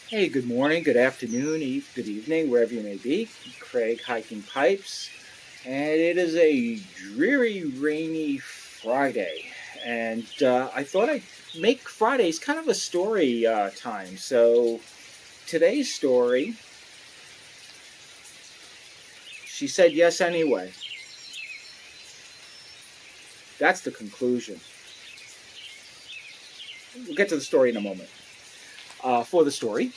Hey, good morning, good afternoon, good evening, wherever you may be. Craig Hiking Pipes, and it is a dreary, rainy Friday. And I thought I'd make Fridays kind of a story time. So today's story, she said yes anyway. That's the conclusion. We'll get to the story in a moment. For the story,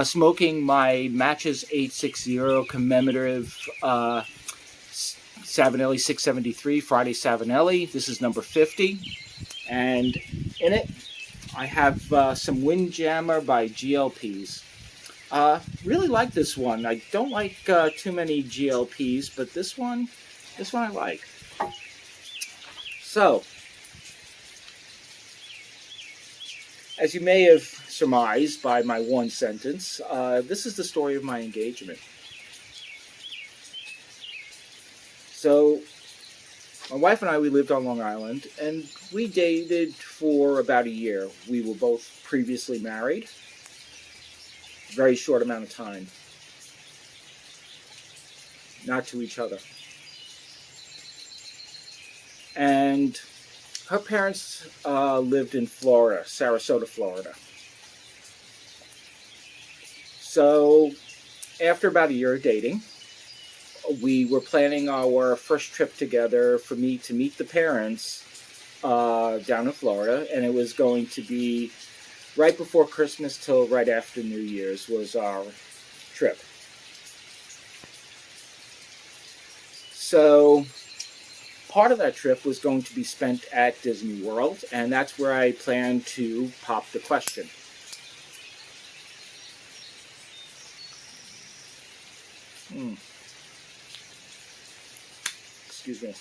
smoking my Matches 860 commemorative Savinelli 673 Friday Savinelli. This is number 50, and in it I have some Windjammer by GLPs. Really like this one. I don't like too many GLPs, but this one I like. So, as you may have surmised by my one sentence, this is the story of my engagement. So, my wife and I, we lived on Long Island, and we dated for about a year. We were both previously married, very short amount of time, not to each other. And her parents lived in Florida, Sarasota, Florida. So after about a year of dating, we were planning our first trip together for me to meet the parents down in Florida, and it was going to be right before Christmas till right after New Year's was our trip. So part of that trip was going to be spent at Disney World, and that's where I planned to pop the question. Hmm. Excuse me.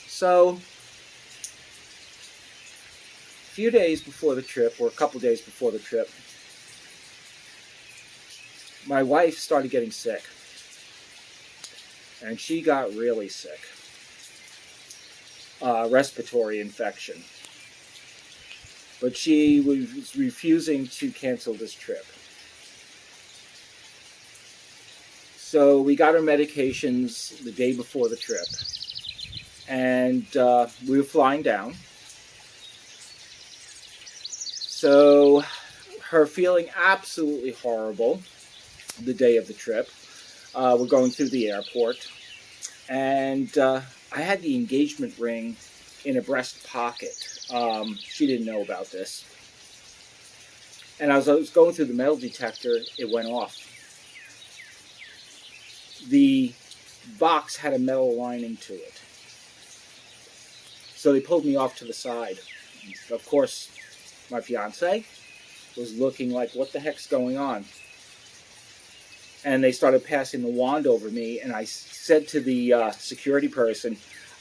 So, a few days before the trip, or a couple days before the trip, my wife started getting sick. And she got really sick. Respiratory infection. But she was refusing to cancel this trip. So we got her medications the day before the trip. And we were flying down. So her feeling absolutely horrible the day of the trip. We're going through the airport. And I had the engagement ring in a breast pocket. She didn't know about this. And as I was going through the metal detector, it went off. The box had a metal lining to it. So they pulled me off to the side. Of course, my fiance was looking like, what the heck's going on? And they started passing the wand over me, and I said to the security person,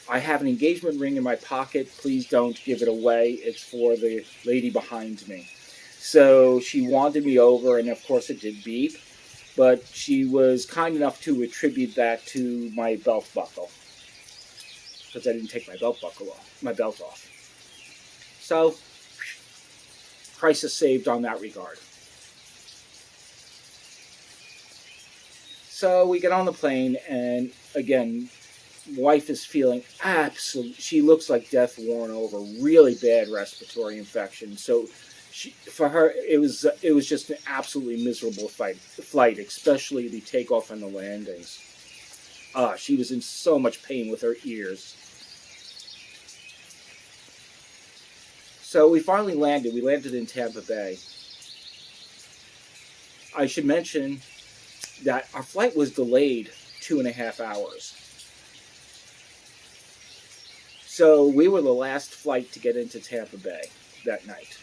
I have an engagement ring in my pocket. Please don't give it away. It's for the lady behind me. So she wanded me over, and of course it did beep, but she was kind enough to attribute that to my belt buckle, because I didn't take my belt off. So, crisis saved on that regard. So we get on the plane, and again, wife is feeling she looks like death worn over, really bad respiratory infection. So for her, it was just an absolutely miserable flight, especially the takeoff and the landings. She was in so much pain with her ears. So we finally landed. We landed in Tampa Bay. I should mention that our flight was delayed 2.5 hours. So we were the last flight to get into Tampa Bay that night.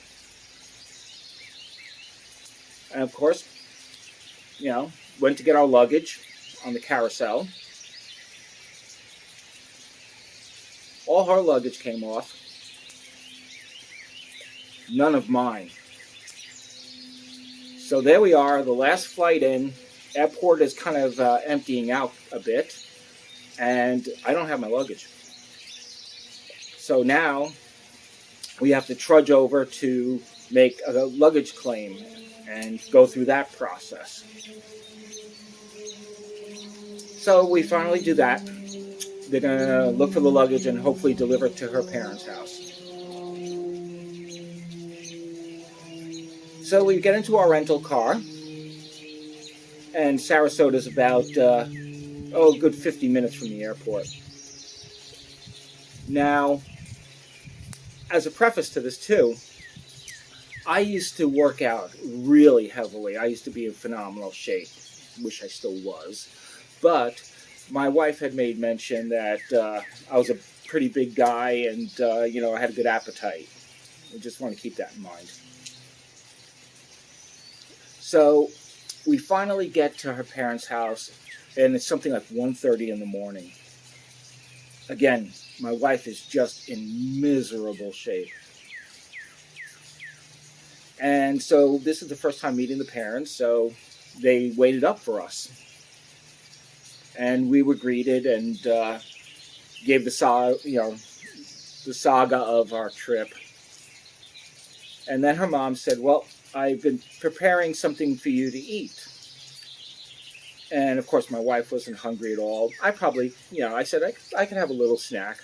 And of course, went to get our luggage on the carousel. All her luggage came off. None of mine. So there we are, the last flight in. Airport is kind of emptying out a bit. And I don't have my luggage. So now we have to trudge over to make a luggage claim and go through that process. So we finally do that. They're going to look for the luggage and hopefully deliver it to her parents' house. So we get into our rental car, and Sarasota is about, a good 50 minutes from the airport. Now, as a preface to this too, I used to work out really heavily. I used to be in phenomenal shape. Wish I still was. But my wife had made mention that I was a pretty big guy and, I had a good appetite. I just want to keep that in mind. So we finally get to her parents' house, and it's something like 1:30 in the morning. Again, my wife is just in miserable shape. And so this is the first time meeting the parents, so they waited up for us. And we were greeted and gave the saga of our trip. And then her mom said, well, I've been preparing something for you to eat. And of course, my wife wasn't hungry at all. I probably, I said I could have a little snack.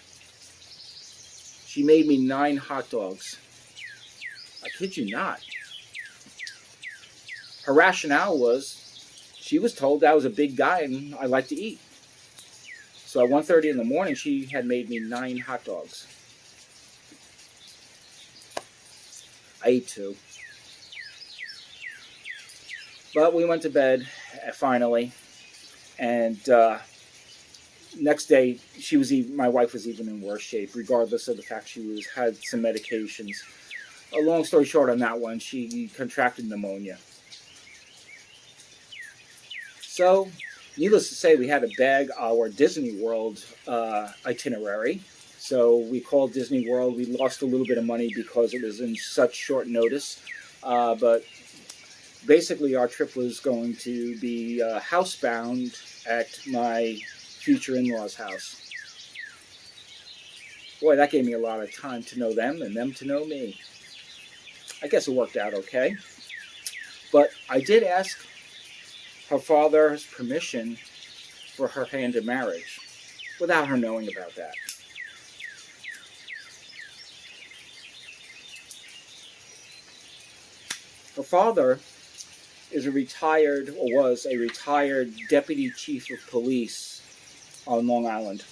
She made me 9 hot dogs. I kid you not. Her rationale was she was told I was a big guy and I like to eat. So at 1:30 in the morning, she had made me 9 hot dogs. I ate 2. But we went to bed finally, and next day my wife was even in worse shape, regardless of the fact she had some medications. A long story short on that one, she contracted pneumonia. So, needless to say, we had to bag our Disney World itinerary. So we called Disney World. We lost a little bit of money because it was in such short notice, but basically our trip was going to be housebound at my future in-laws' house. Boy, that gave me a lot of time to know them and them to know me. I guess it worked out okay. But I did ask her father's permission for her hand in marriage without her knowing about that. Her father was a retired deputy chief of police on Long Island.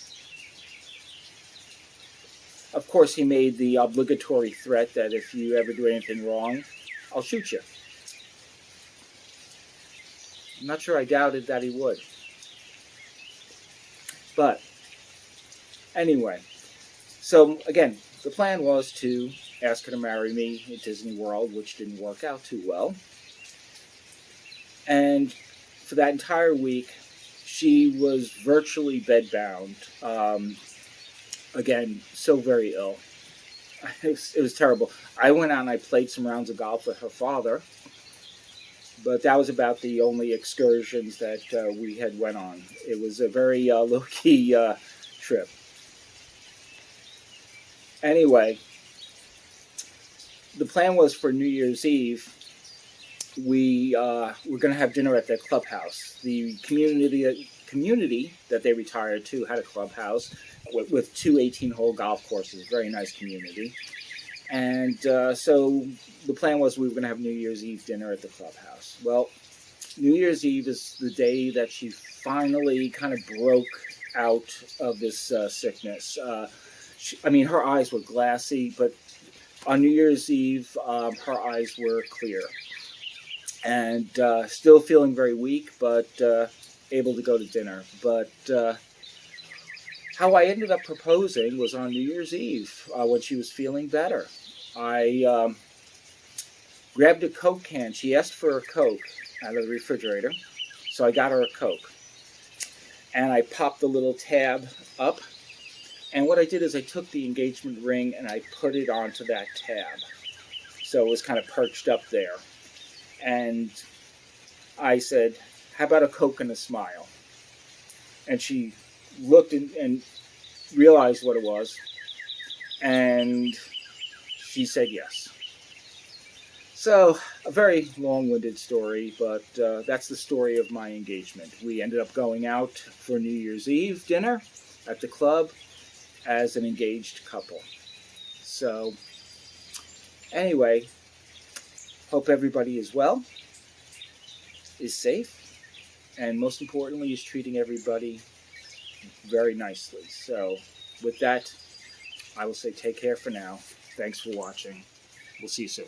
Of course, he made the obligatory threat that if you ever do anything wrong, I'll shoot you. I'm not sure I doubted that he would. But anyway, so again, the plan was to ask her to marry me at Disney World, which didn't work out too well. And for that entire week, she was virtually bedbound. Again, so very ill. It was terrible. I went out and I played some rounds of golf with her father, but that was about the only excursions that we had went on. It was a very low-key trip. Anyway, the plan was for New Year's Eve, we were going to have dinner at the clubhouse. The community that they retired to had a clubhouse with 2 18-hole golf courses. Very nice community. And so the plan was we were going to have New Year's Eve dinner at the clubhouse. Well, New Year's Eve is the day that she finally kind of broke out of this sickness. Her eyes were glassy, but on New Year's Eve, her eyes were clear. And still feeling very weak, but able to go to dinner. But how I ended up proposing was on New Year's Eve when she was feeling better. I grabbed a Coke can. She asked for a Coke out of the refrigerator, so I got her a Coke. And I popped the little tab up, and what I did is I took the engagement ring and I put it onto that tab. So it was kind of perched up there. And I said, how about a Coke and a smile? And she looked and realized what it was, and she said yes. So, a very long-winded story, but that's the story of my engagement. We ended up going out for New Year's Eve dinner at the club as an engaged couple. So, anyway, hope everybody is well, is safe, and most importantly, is treating everybody very nicely. So, with that, I will say take care for now. Thanks for watching. We'll see you soon.